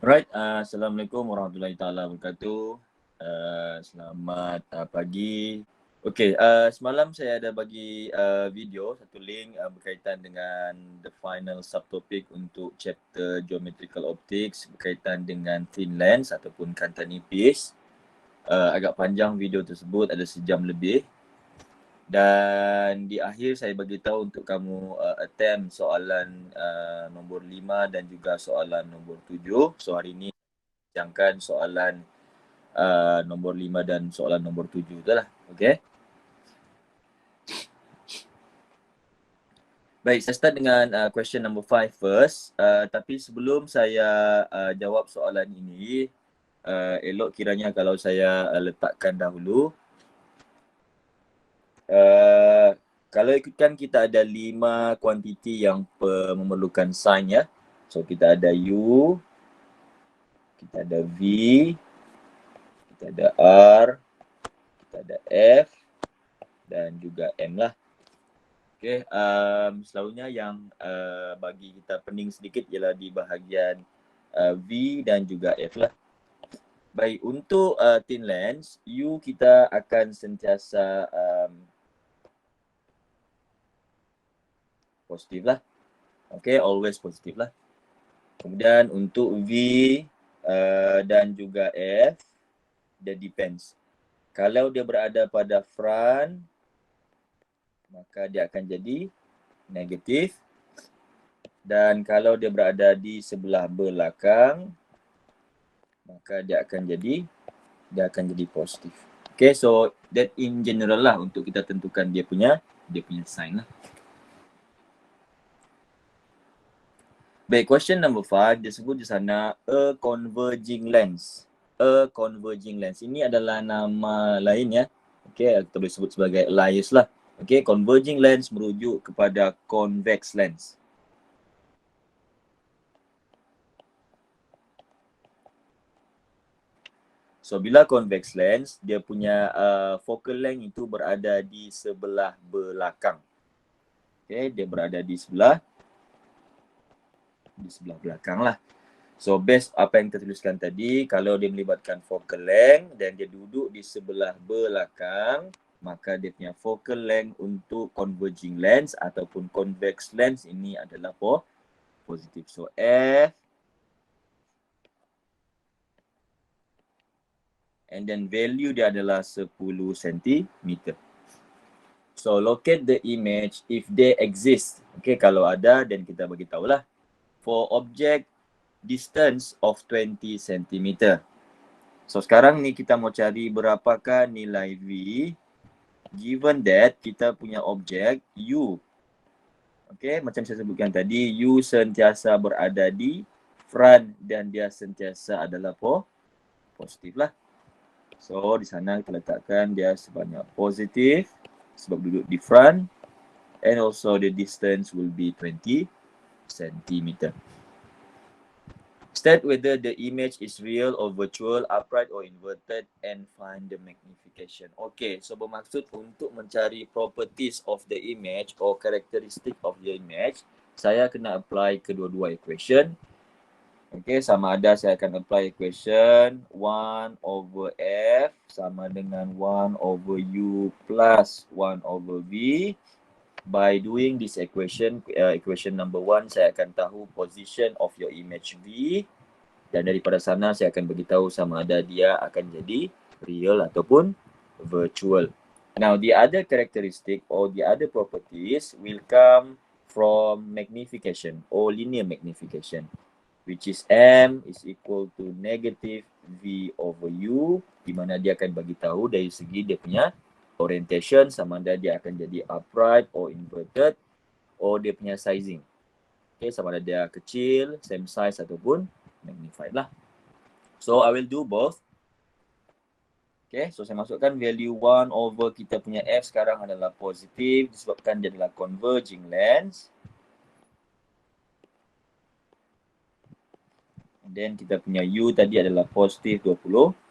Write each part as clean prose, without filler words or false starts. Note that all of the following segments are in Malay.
Alright, Assalamualaikum warahmatullahi taala wabarakatuh. Selamat pagi. Okey, semalam saya ada bagi video satu link berkaitan dengan the final subtopik untuk chapter Geometrical Optics berkaitan dengan thin lens ataupun kanta nipis. Agak panjang video tersebut, ada sejam lebih. Dan di akhir saya bagi tahu untuk kamu attempt soalan nombor 5 dan juga soalan nombor 7. So hari ini bincangkan soalan nombor 5 dan soalan nombor 7 tu lah. Okay. Baik, saya start dengan question number 5 first. Tapi sebelum saya jawab soalan ini, elok kiranya kalau saya letakkan dahulu. Kalau ikutkan kita ada 5 kuantiti yang memerlukan sign ya. So kita ada U, kita ada V, kita ada R, kita ada F dan juga M lah. Okay, selalunya yang bagi kita pening sedikit ialah di bahagian V dan juga F lah. Baik, untuk thin lens, U kita akan sentiasa positif lah. Okay, always positif lah. Kemudian untuk V dan juga F, dia depends. Kalau dia berada pada front, maka dia akan jadi negatif. Dan kalau dia berada di sebelah belakang, maka dia akan jadi positif. Okay, so that in general lah untuk kita tentukan dia punya sign lah. Baik, question number 5 dia sebut di sana a converging lens. A converging lens. Ini adalah nama lain ya. Okay, kita boleh sebut sebagai alias lah. Okay, converging lens merujuk kepada convex lens. So bila convex lens, dia punya focal length itu berada di sebelah belakang. Okay, dia berada di sebelah belakang lah. So based apa yang kita tuliskan tadi, kalau dia melibatkan focal length dan dia duduk di sebelah belakang, maka dia punya focal length untuk converging lens ataupun convex lens ini adalah positif. So F and then value dia adalah 10 cm. So locate the image if they exist. Okay, kalau ada dan kita bagi tahulah. For object distance of 20 cm. So sekarang ni kita mau cari berapakah nilai V given that kita punya objek U. Okay, macam saya sebutkan tadi, U sentiasa berada di front dan dia sentiasa adalah positif lah. So di sana kita letakkan dia sebanyak positif sebab duduk di front, and also the distance will be 20 cm. State whether the image is real or virtual, upright or inverted, and find the magnification. Okay, so bermaksud untuk mencari properties of the image or characteristic of the image, saya kena apply kedua-dua equation. Okay, sama ada saya akan apply equation 1 over F sama dengan 1 over U plus 1 over V. By doing this equation, equation number 1, saya akan tahu position of your image V. Dan daripada sana saya akan beritahu sama ada dia akan jadi real ataupun virtual. Now, the other characteristic or the other properties will come from magnification or linear magnification, which is M is equal to negative V over U, di mana dia akan bagi tahu dari segi dia punya orientation sama ada dia akan jadi upright or inverted, or dia punya sizing. Okay, sama ada dia kecil, same size ataupun magnified lah. So I will do both. Okay, so saya masukkan value 1 over kita punya F sekarang adalah positif disebabkan dia adalah converging lens. And then kita punya U tadi adalah positif 20.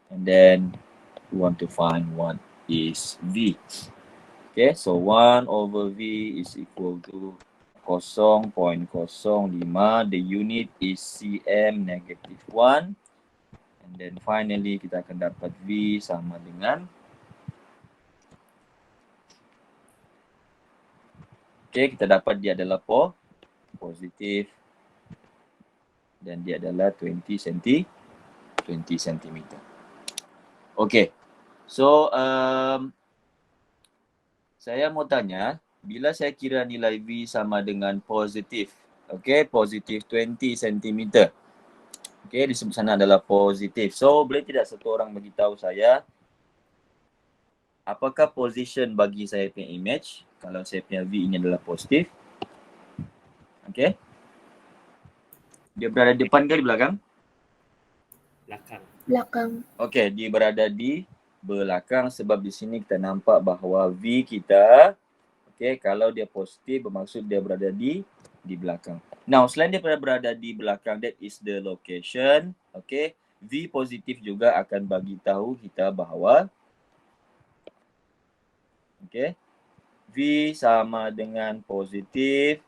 And then we want to find what is V. Okay, so 1 over V is equal to 0.05. The unit is cm negative 1. And then finally kita akan dapat V sama dengan, okay, kita dapat dia adalah positif dan dia adalah 20 cm. Okay, so saya mau tanya, bila saya kira nilai V sama dengan positif, okay, positif 20 cm. Okay, di sebelah sana adalah positif. So, boleh tidak satu orang beritahu saya, apakah position bagi saya punya image kalau saya punya V ini adalah positif? Okay. Dia berada di depan ke di belakang? Belakang. Okay, dia berada di belakang sebab di sini kita nampak bahawa V kita, okay, kalau dia positif bermaksud dia berada di belakang. Now, selain dia berada di belakang, that is the location. Okay, V positif juga akan bagi tahu kita bahawa, okay, V sama dengan positif.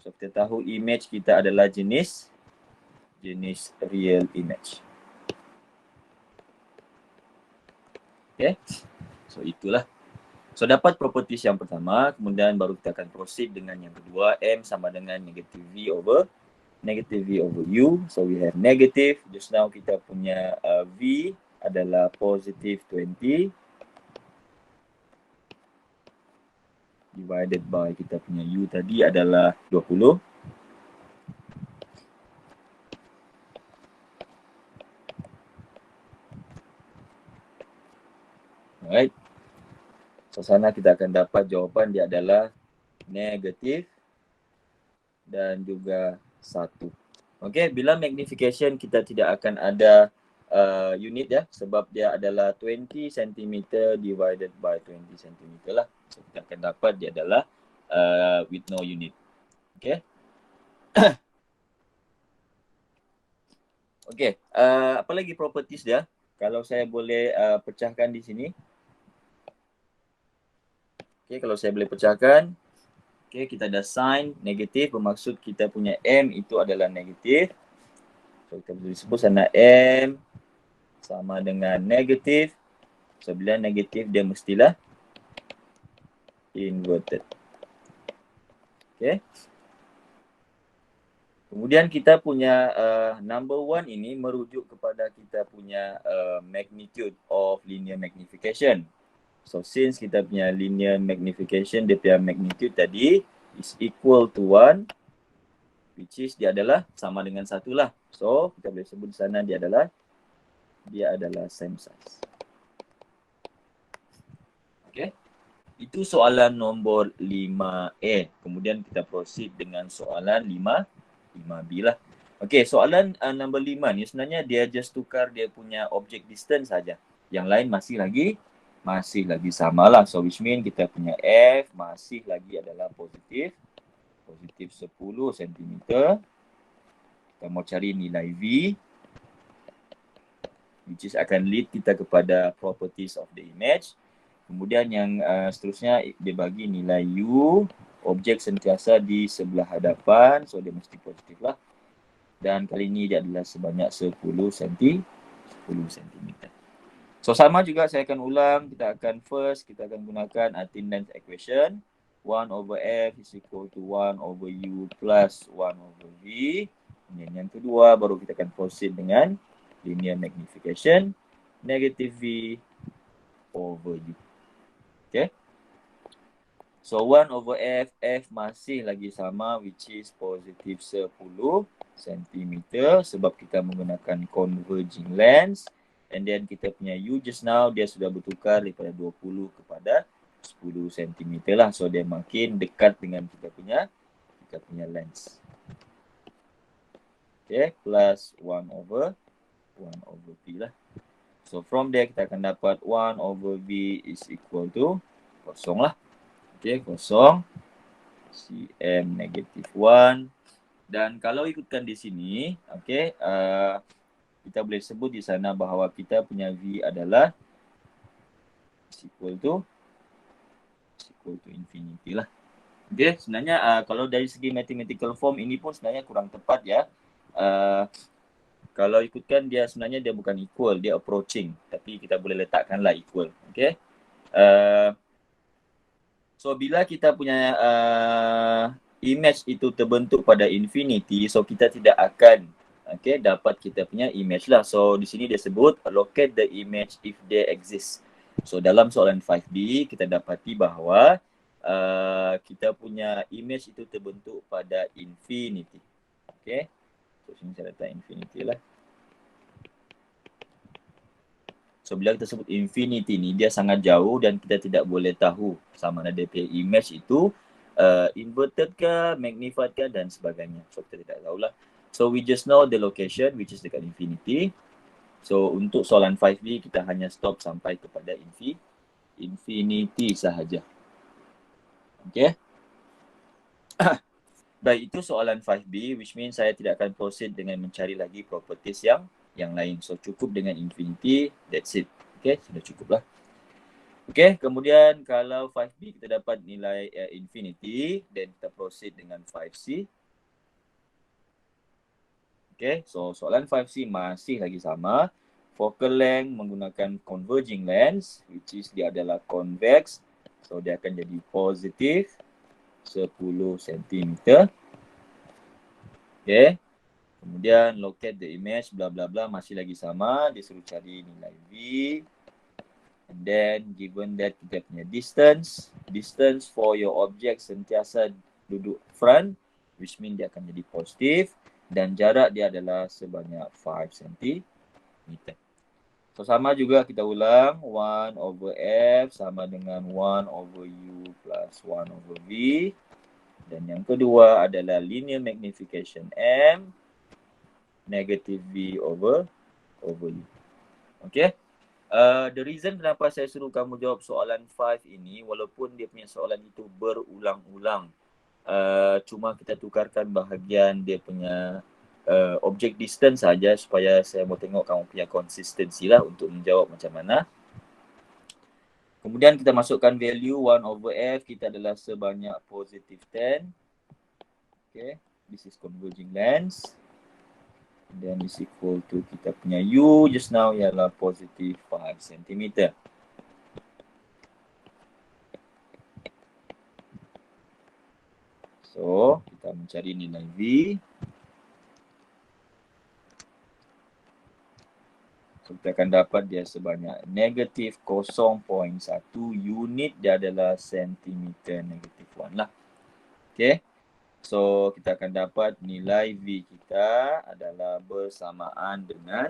So, kita tahu image kita adalah jenis real image. Okay, so itulah. So, dapat properties yang pertama, kemudian baru kita akan proceed dengan yang kedua. M sama dengan negative V over U. So, we have negative. Just now kita punya V adalah positive 20 divided by kita punya U tadi adalah 20. Alright. So, sana kita akan dapat jawapan dia adalah negatif dan juga 1. Okay, bila magnification kita tidak akan ada unit ya, sebab dia adalah 20 cm divided by 20 cm lah. So, kita akan dapat dia adalah with no unit. Okay. Okay, apa lagi properties dia? Kalau saya boleh pecahkan di sini. Okay, kalau saya boleh pecahkan. Okay, kita ada sign negatif bermaksud kita punya M itu adalah negatif. So, kita boleh sebut sana M sama dengan negatif. So, bila negatif dia mestilah inverted. Okay. Kemudian kita punya number 1 ini merujuk kepada kita punya magnitude of linear magnification. So, since kita punya linear magnification, dia punya magnitude tadi is equal to 1, which is dia adalah sama dengan 1 lah. So, kita boleh sebut di sana dia adalah same size. Okay. Itu soalan nombor 5A. Kemudian kita proceed dengan soalan 5B lah. Okay, soalan nombor 5 ni sebenarnya dia just tukar dia punya object distance saja. Yang lain masih lagi sama lah. So, which mean kita punya F masih lagi adalah positif 10 cm. Kita mau cari nilai V, which is akan lead kita kepada properties of the image. Kemudian yang seterusnya dia bagi nilai U, objek sentiasa di sebelah hadapan, so dia mesti positif lah. Dan kali ini dia adalah sebanyak 10 cm. So, sama juga saya akan ulang. Kita akan gunakan attendance equation. 1 over F is equal to 1 over U plus 1 over V. Dan yang kedua, baru kita akan proceed dengan linear magnification. Negative V over U. Okay. So, 1 over F, F masih lagi sama, which is positif 10 cm. Sebab kita menggunakan converging lens. And then kita punya U just now, dia sudah bertukar daripada 20 kepada 10 cm lah. So, dia makin dekat dengan kita punya lens. Okay, plus 1 over V lah. So, from there kita akan dapat 1 over V is equal to 0 lah. Okay, 0. Cm negative 1. Dan kalau ikutkan di sini, okay, kita boleh sebut di sana bahawa kita punya V adalah equal to equal to infinity lah. Okay, sebenarnya kalau dari segi mathematical form ini pun sebenarnya kurang tepat ya. Kalau ikutkan dia sebenarnya dia bukan equal, dia approaching. Tapi kita boleh letakkanlah equal. Okay. So bila kita punya image itu terbentuk pada infinity, so kita tidak akan dapat kita punya image lah. So di sini dia sebut locate the image if they exist. So dalam soalan 5B kita dapati bahawa kita punya image itu terbentuk pada infinity. Okay. So sini saya letak infinity lah. So bila kita sebut infinity ni dia sangat jauh dan kita tidak boleh tahu sama ada dia punya image itu inverted ke, magnified ke dan sebagainya. So kita tidak tahulah. So we just know the location which is dekat infinity. So untuk soalan 5B kita hanya stop sampai kepada infinity sahaja. Okay. Baik, itu soalan 5B which means saya tidak akan proceed dengan mencari lagi properties yang lain. So cukup dengan infinity, that's it. Okay, sudah cukup lah. Okay, kemudian kalau 5B kita dapat nilai infinity, then kita proceed dengan 5C. Okay, so soalan 5C masih lagi sama. Focal length menggunakan converging lens, which is dia adalah convex. So dia akan jadi positif 10 cm. Okay. Kemudian locate the image, bla bla bla, masih lagi sama. Dia suruh cari nilai V. And then given that kita punya distance for your object sentiasa duduk front, which mean dia akan jadi positif. Dan jarak dia adalah sebanyak 5 cm. So sama juga kita ulang, 1 over F sama dengan 1 over U plus 1 over V. Dan yang kedua adalah linear magnification M, negative V over U. Okay. The reason kenapa saya suruh kamu jawab soalan 5 ini, walaupun dia punya soalan itu berulang-ulang, cuma kita tukarkan bahagian dia punya object distance saja supaya saya mau tengok kamu punya konsistensi lah untuk menjawab macam mana. Kemudian kita masukkan value 1 over F, kita adalah sebanyak positive 10. Okay, this is converging lens. Dan is equal to kita punya U just now ialah positif 5 cm. So, kita mencari nilai V. So, kita akan dapat dia sebanyak negatif 0.1 unit, dia adalah sentimeter negatif 1 lah. Okay. So, kita akan dapat nilai V kita adalah bersamaan dengan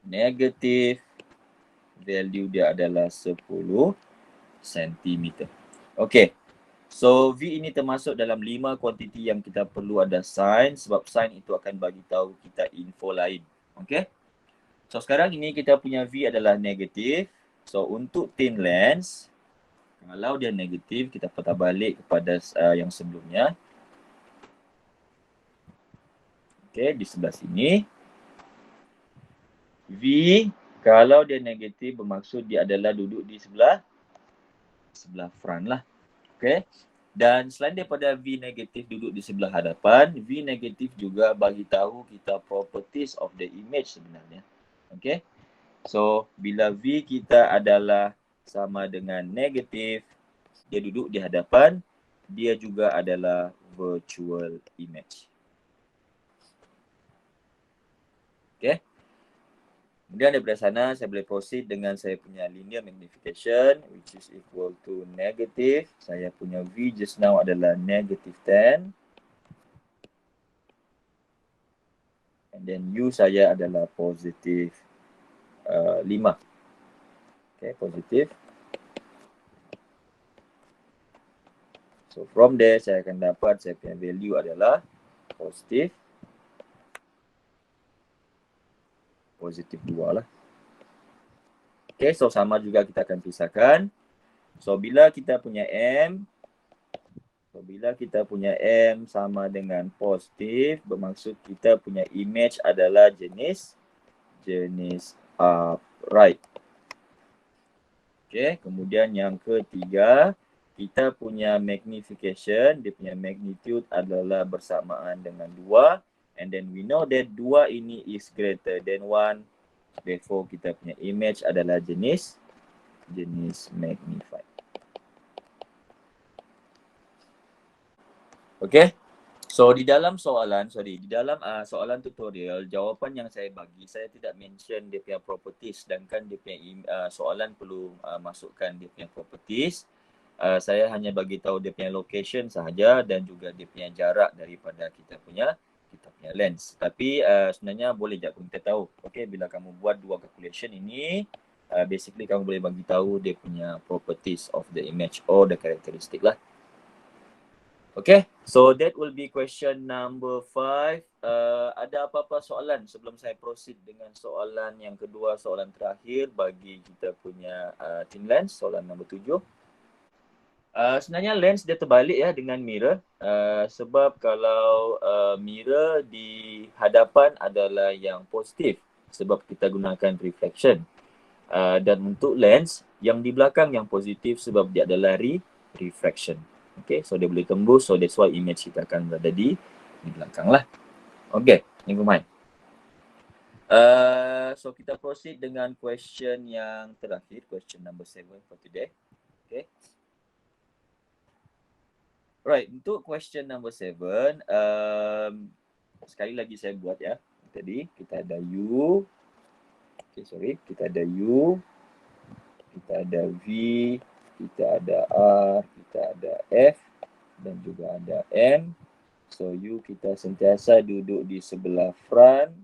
negatif value dia adalah 10 cm. Okay. So, V ini termasuk dalam 5 kuantiti yang kita perlu ada sign sebab sign itu akan bagi tahu kita info lain. Okay. So, sekarang ini kita punya V adalah negatif. So, untuk thin lens, kalau dia negatif, kita patah balik kepada yang sebelumnya. Okay, di sebelah sini. V, kalau dia negatif, bermaksud dia adalah duduk di sebelah front lah. Okay. Dan selain daripada V negatif duduk di sebelah hadapan, V negatif juga bagi tahu kita properties of the image sebenarnya. Okay. So, bila V kita adalah sama dengan negatif, dia duduk di hadapan, dia juga adalah virtual image. Okay. Kemudian daripada sana, saya boleh proceed dengan saya punya linear magnification, which is equal to negative. Saya punya V just now adalah negative 10. And then U saya adalah positif 5. Okay, positif. So from there saya akan dapat saya punya value adalah positif 2 lah. Okay, so sama juga kita akan pisahkan. So bila kita punya M sama dengan positif, bermaksud kita punya image adalah jenis upright. Okay, kemudian yang ketiga, kita punya magnification, dia punya magnitude adalah bersamaan dengan 2. And then we know that 2 ini is greater than 1. Therefore, kita punya image adalah jenis magnified. Okay. So di dalam soalan tutorial, jawapan yang saya bagi, saya tidak mention dia punya properties, sedangkan dia punya soalan perlu masukkan dia punya properties. Saya hanya bagi tahu dia punya location sahaja dan juga dia punya jarak daripada kita punya lens. Tapi sebenarnya boleh je kita tahu. Okay, bila kamu buat dua calculation ini, basically kamu boleh bagi tahu dia punya properties of the image or the characteristic lah. Okay, so that will be question number 5. Ada apa-apa soalan sebelum saya proceed dengan soalan yang kedua, soalan terakhir bagi kita punya thin lens, soalan number 7. Sebenarnya lens dia terbalik ya dengan mirror. Sebab kalau mirror di hadapan adalah yang positif sebab kita gunakan reflection. Dan untuk lens yang di belakang yang positif sebab dia adalah refraction. Okay, so dia boleh tembus, so that's why image kita akan berada di belakang lah. Okay, never mind. So kita proceed dengan question yang terakhir, question number 7 for today. Okay. Right, untuk question number 7, sekali lagi saya buat ya. Tadi kita ada U, kita ada U, kita ada V, kita ada R, kita ada F dan juga ada M. So U kita sentiasa duduk di sebelah front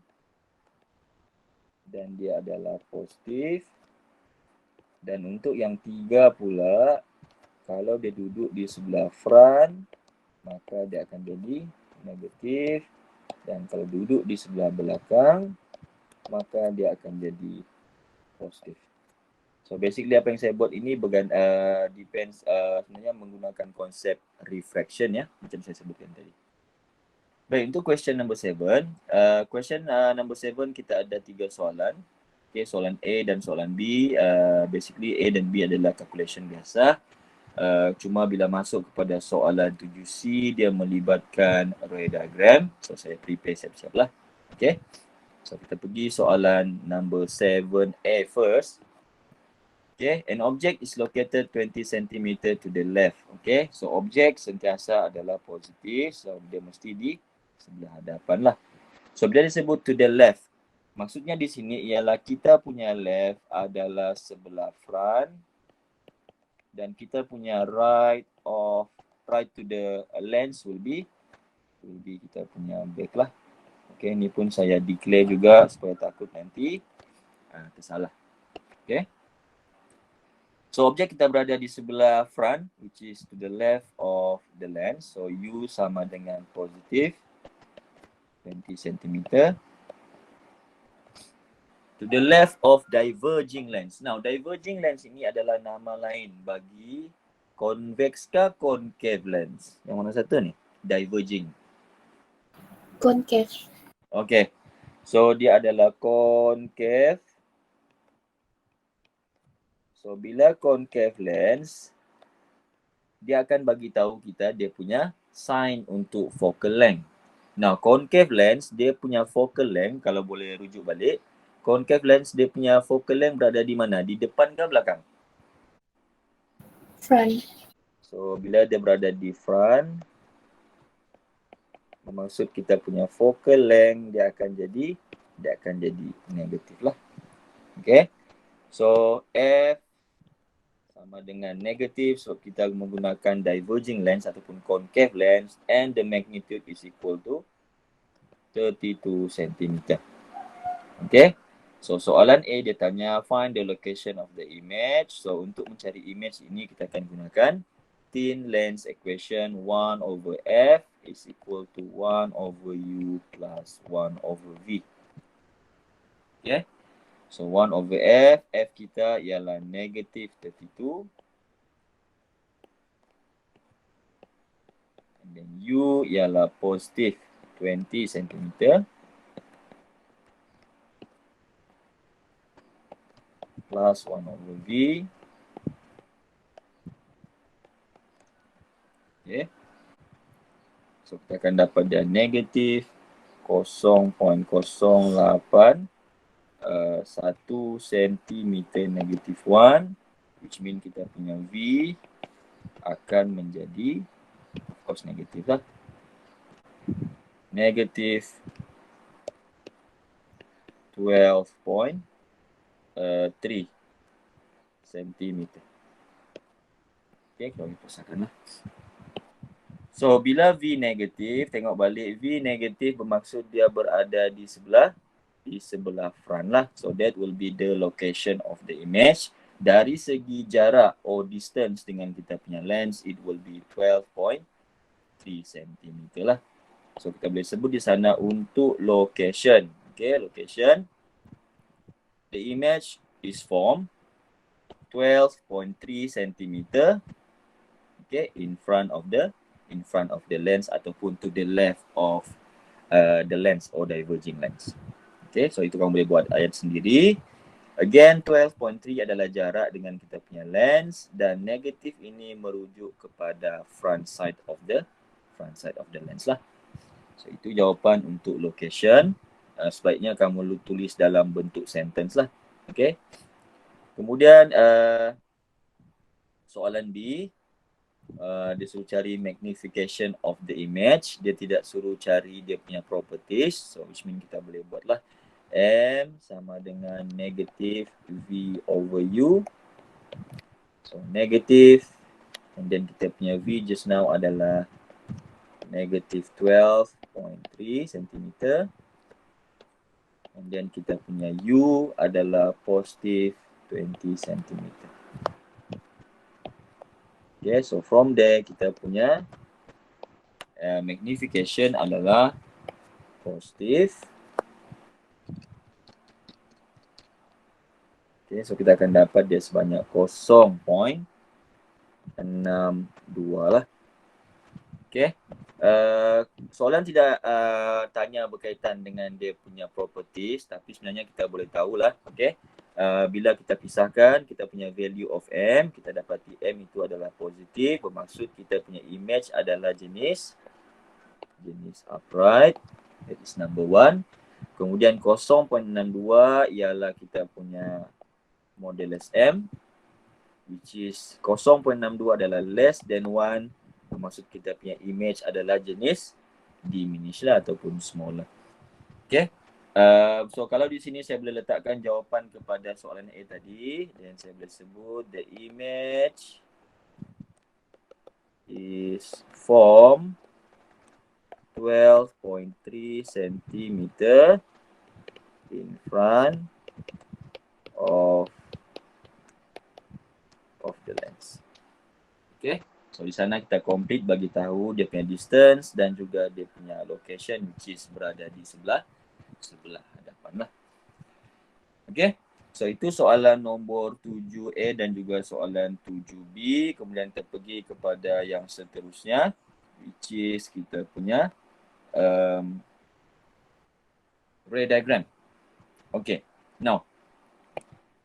dan dia adalah positif. Dan untuk yang 3 pula, kalau dia duduk di sebelah front, maka dia akan jadi negatif. Dan kalau duduk di sebelah belakang, maka dia akan jadi positif. So basically apa yang saya buat ini depends sebenarnya menggunakan konsep refraction ya, macam saya sebutkan tadi. Baik, untuk question number 7. Question number 7 kita ada 3 soalan. Okay, soalan A dan soalan B. Basically A dan B adalah calculation biasa. Cuma bila masuk kepada soalan 7C, dia melibatkan array diagram. So saya prepare siap-siap lah. Okay. So kita pergi soalan number 7A first. Okay, an object is located 20 cm to the left. Okay, so objek sentiasa adalah positif, so dia mesti di sebelah hadapan lah. So bila disebut to the left, maksudnya di sini ialah kita punya left adalah sebelah front dan kita punya right to the lens will be kita punya back lah. Okay, ni pun saya declare juga supaya takut nanti tersalah. Okay. So objek kita berada di sebelah front, which is to the left of the lens. So U sama dengan positif 20 cm. To the left of diverging lens. Now diverging lens ini adalah nama lain bagi convex ke concave lens. Yang mana satu ni? Diverging. Concave. Okay. So dia adalah concave. So bila concave lens, dia akan bagi tahu kita dia punya sign untuk focal length. Now concave lens dia punya focal length, kalau boleh rujuk balik, concave lens dia punya focal length berada di mana? Di depan ke belakang? Front. So bila dia berada di front, maksud kita punya focal length dia akan jadi negatif lah. Okay. So F sama dengan negatif, so kita menggunakan diverging lens ataupun concave lens and the magnitude is equal to 32 cm. Okay. So soalan A dia tanya find the location of the image. So untuk mencari image ini kita akan gunakan thin lens equation 1 over F is equal to 1 over U plus 1 over V. Okay. So 1 over F, F kita ialah negative 32. And then U ialah positive 20 cm. Plus 1 over V. Okay. So kita akan dapat dia negatif 0.08 1 cm negatif 1, which mean kita punya V akan menjadi, of course negatif lah, negatif 12.3 cm. Okay, kalau kita pasangkan lah. So, bila V negatif, tengok balik, V negatif bermaksud dia berada di sebelah front lah. So, that will be the location of the image. Dari segi jarak or distance dengan kita punya lens, it will be 12.3 cm lah. So, kita boleh sebut di sana untuk location. Okay, location. The image is formed 12.3 cm, okay, in front of the lens ataupun to the left of the lens or diverging lens. Okay, so itu kamu boleh buat ayat sendiri. Again, 12.3 adalah jarak dengan kita punya lens dan negatif ini merujuk kepada front side of the lens lah. So itu jawapan untuk location. Sebaiknya kamu tulis dalam bentuk sentence lah. Okay. Kemudian soalan B. Dia suruh cari magnification of the image. Dia tidak suruh cari dia punya properties. So which means kita boleh buat lah. M sama dengan negative V over U. So negative. And then kita punya V just now adalah negative 12.3 cm. And then kita punya U adalah positive 20 cm. Okay, so from there kita punya magnification adalah positif. Okay, so kita akan dapat dia sebanyak 0.62 lah. Okay, soalan tidak tanya berkaitan dengan dia punya properties, tapi sebenarnya kita boleh tahulah. Okay, bila kita pisahkan kita punya value of M, kita dapati M itu adalah positif, bermaksud kita punya image adalah jenis upright, that is number 1. Kemudian 0.62 ialah kita punya modulus M, which is 0.62 adalah less than 1, bermaksud kita punya image adalah jenis diminish lah ataupun smaller. Okay. So kalau di sini saya boleh letakkan jawapan kepada soalan A tadi, dan saya boleh sebut the image is form 12.3 cm in front of the lens. Okay. So di sana kita complete bagi tahu dia punya distance dan juga dia punya location, which is berada di sebelah hadapan lah. Okay. So itu soalan nombor 7A dan juga soalan 7B. Kemudian kita pergi kepada yang seterusnya, which is kita punya ray diagram. Okay. Now,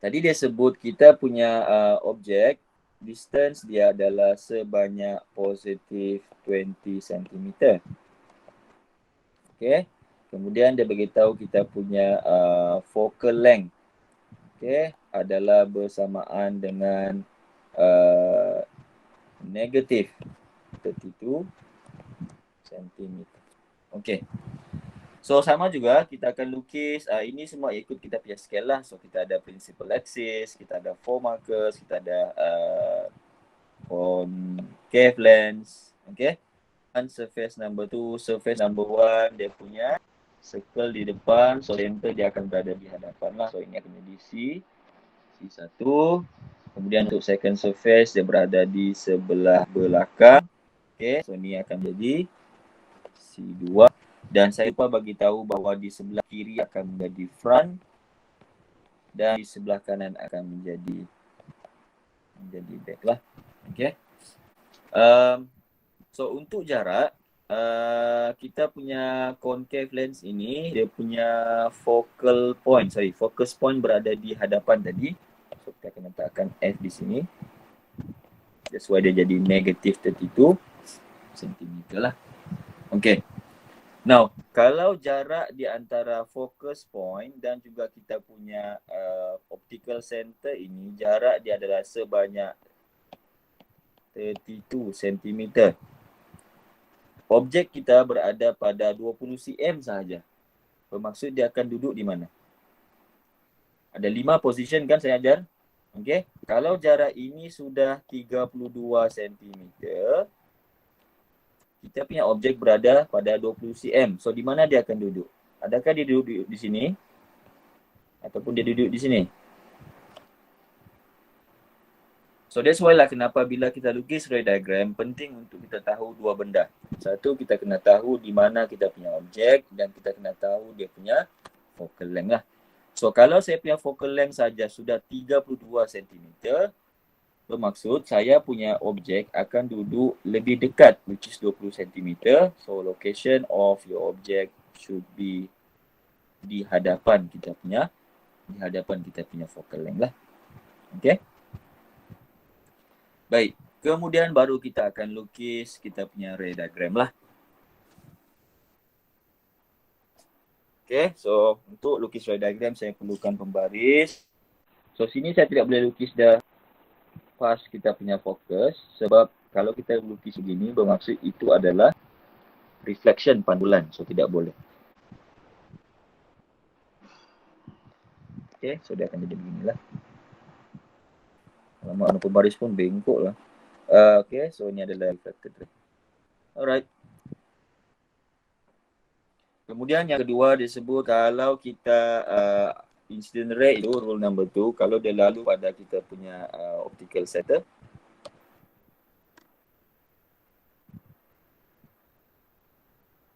tadi dia sebut kita punya objek, distance dia adalah sebanyak positif 20 cm. Okay. Kemudian dia beritahu kita punya focal length, okay, adalah bersamaan dengan negatif 32 cm. Okay. So sama juga kita akan lukis, ini semua ikut kita punya scale lah. So kita ada principal axis, kita ada 4 markers, kita ada concave lens. Okay. And surface number 2, surface number 1, dia punya circle di depan, so center dia akan berada di hadapan lah. So ini akan jadi C1. Kemudian untuk second surface dia berada di sebelah belakang. Okay, so ini akan jadi C2. Dan saya lupa bagi tahu bahawa di sebelah kiri akan menjadi front dan di sebelah kanan akan menjadi back lah. Okay. So untuk jarak, kita punya concave lens ini, dia punya focus point berada di hadapan tadi. So kita akan letakkan F di sini. That's why dia jadi negative 32. cm lah. Okay. Now, kalau jarak di antara focus point dan juga kita punya optical center ini, jarak dia adalah sebanyak 32 cm. Objek kita berada pada 20 cm sahaja. Bermaksud dia akan duduk di mana? Ada 5 position kan saya ajar? Okay. Kalau jarak ini sudah 32 cm, kita punya objek berada pada 20 cm. So, di mana dia akan duduk? Adakah dia duduk di sini? Ataupun dia duduk di sini? So, that's why lah kenapa bila kita lukis ray diagram, penting untuk kita tahu dua benda. Satu, kita kena tahu di mana kita punya objek dan kita kena tahu dia punya focal length lah. So, kalau saya punya focal length saja sudah 32 cm, bermaksud saya punya objek akan duduk lebih dekat, which is 20 cm. So, location of your object should be di hadapan kita punya focal length lah. Okay. Baik. Kemudian baru kita akan lukis kita punya ray diagram lah. Okay. So, untuk lukis ray diagram saya perlukan pembaris. So, sini saya tidak boleh lukis dah pas kita punya fokus, sebab kalau kita lukis begini bermaksud itu adalah reflection pandulan, so tidak boleh. Okay, so dia akan jadi beginilah. Alamak, pembaris pun bengkok lah. Okay, so ini adalah reflected ray. Alright. Kemudian yang kedua disebut kalau kita incident ray itu rule number 2, kalau dia lalu pada kita punya optical center.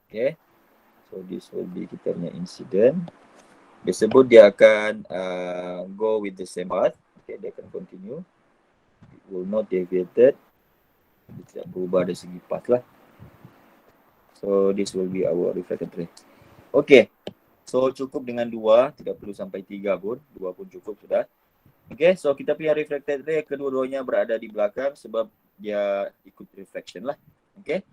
Okay, so this will be kita punya incident. Disebut dia akan go with the same path. Okay, dia akan continue. It will not deviated. Dia tidak berubah dari segi path lah. So this will be our reflected ray. Okay, so cukup dengan 2, tidak perlu sampai 3 pun. 2 pun cukup sudah. Okay, so kita punya reflected ray kedua-duanya berada di belakang sebab dia ikut reflection lah. Okay.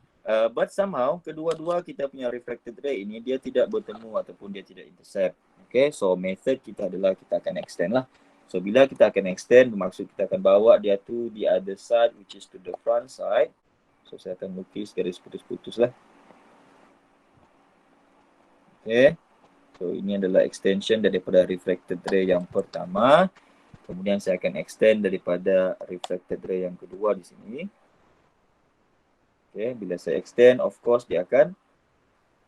But somehow kedua-dua kita punya reflected ray ini dia tidak bertemu ataupun dia tidak intercept. Okay, so method kita adalah kita akan extend lah. So bila kita akan extend bermaksud kita akan bawa dia tu the other side which is to the front side. So saya akan lukis garis putus-putus lah. Okay, so ini adalah extension daripada reflected ray yang pertama. Kemudian saya akan extend daripada reflected ray yang kedua di sini. Okay, bila saya extend, of course dia akan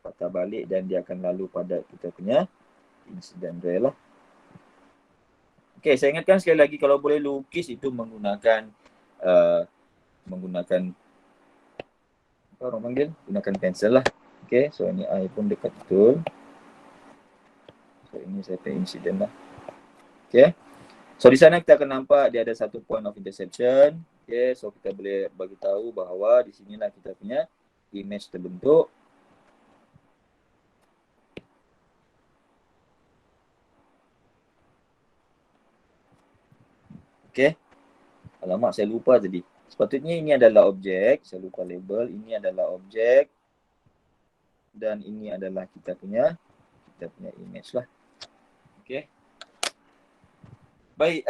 patah balik dan dia akan lalu pada kita punya incident ray lah. Okay, saya ingatkan sekali lagi kalau boleh lukis itu menggunakan apa orang panggil? Gunakan pensel lah. Okay, so ini I pun dekat betul. So ini saya punya incident lah. Okay. So di sana kita akan nampak dia ada satu point of interception. Okay, so kita boleh bagi tahu bahawa di sinilah kita punya image terbentuk. Okay. Alamak, saya lupa tadi. Sepatutnya ini adalah objek. Saya lupa label. Ini adalah objek. Dan ini adalah kita punya image lah. Okay. Baik,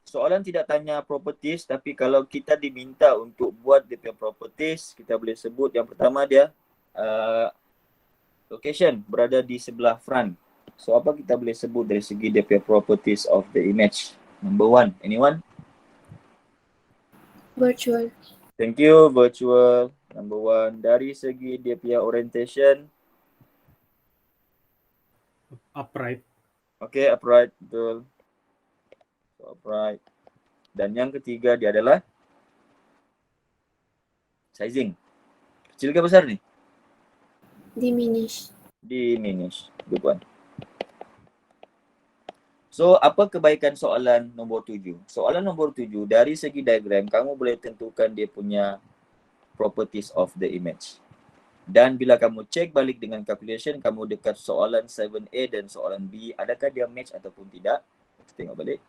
soalan tidak tanya properties, tapi kalau kita diminta untuk buat dia punya properties, kita boleh sebut yang pertama dia location, berada di sebelah front. So apa kita boleh sebut dari segi dia punya properties of the image? Number 1, anyone? Virtual. Thank you, virtual. Number 1, dari segi dia punya orientation. Upright. Okay, upright, betul. So, upright. Dan yang ketiga dia adalah sizing. Kecil ke besar ni? Diminish. Diminish. Good one. So, apa kebaikan soalan nombor 7? Soalan nombor 7, dari segi diagram, kamu boleh tentukan dia punya properties of the image. Dan bila kamu cek balik dengan calculation, kamu dekat soalan 7A dan soalan B, adakah dia match ataupun tidak? Kita tengok balik.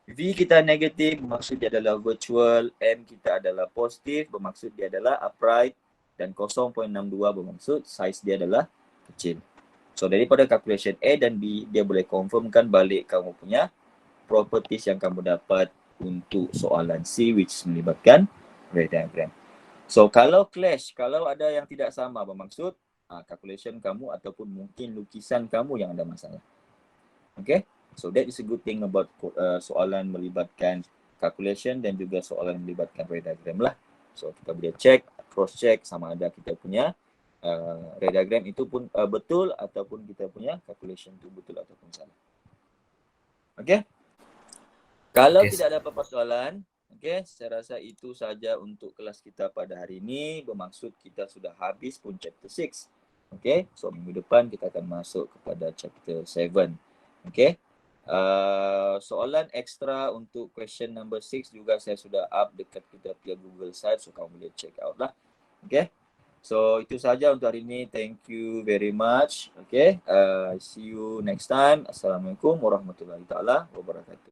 V kita negatif, bermaksud dia adalah virtual. M kita adalah positif, bermaksud dia adalah upright. dan 0.62 bermaksud size dia adalah kecil. So daripada calculation A dan B, dia boleh confirmkan balik kamu punya properties yang kamu dapat untuk soalan C which melibatkan ray diagram. So kalau clash, kalau ada yang tidak sama bermaksud calculation kamu ataupun mungkin lukisan kamu yang ada masalah. Okay, so that is a good thing about soalan melibatkan calculation dan juga soalan melibatkan ray diagram lah. So kita boleh check, cross check sama ada kita punya ray diagram itu pun betul ataupun kita punya calculation itu betul ataupun salah. Okay, kalau tidak ada apa-apa soalan, okay, saya rasa itu saja untuk kelas kita pada hari ini. Bermaksud kita sudah habis pun chapter 6. Okay, so minggu depan kita akan masuk kepada chapter 7. Okay, soalan ekstra untuk question number 6 juga saya sudah up dekat kita punya Google site, so kamu boleh check out lah. Okay, so itu saja untuk hari ini. Thank you very much. Okay, see you next time. Assalamualaikum warahmatullahi taala wabarakatuh.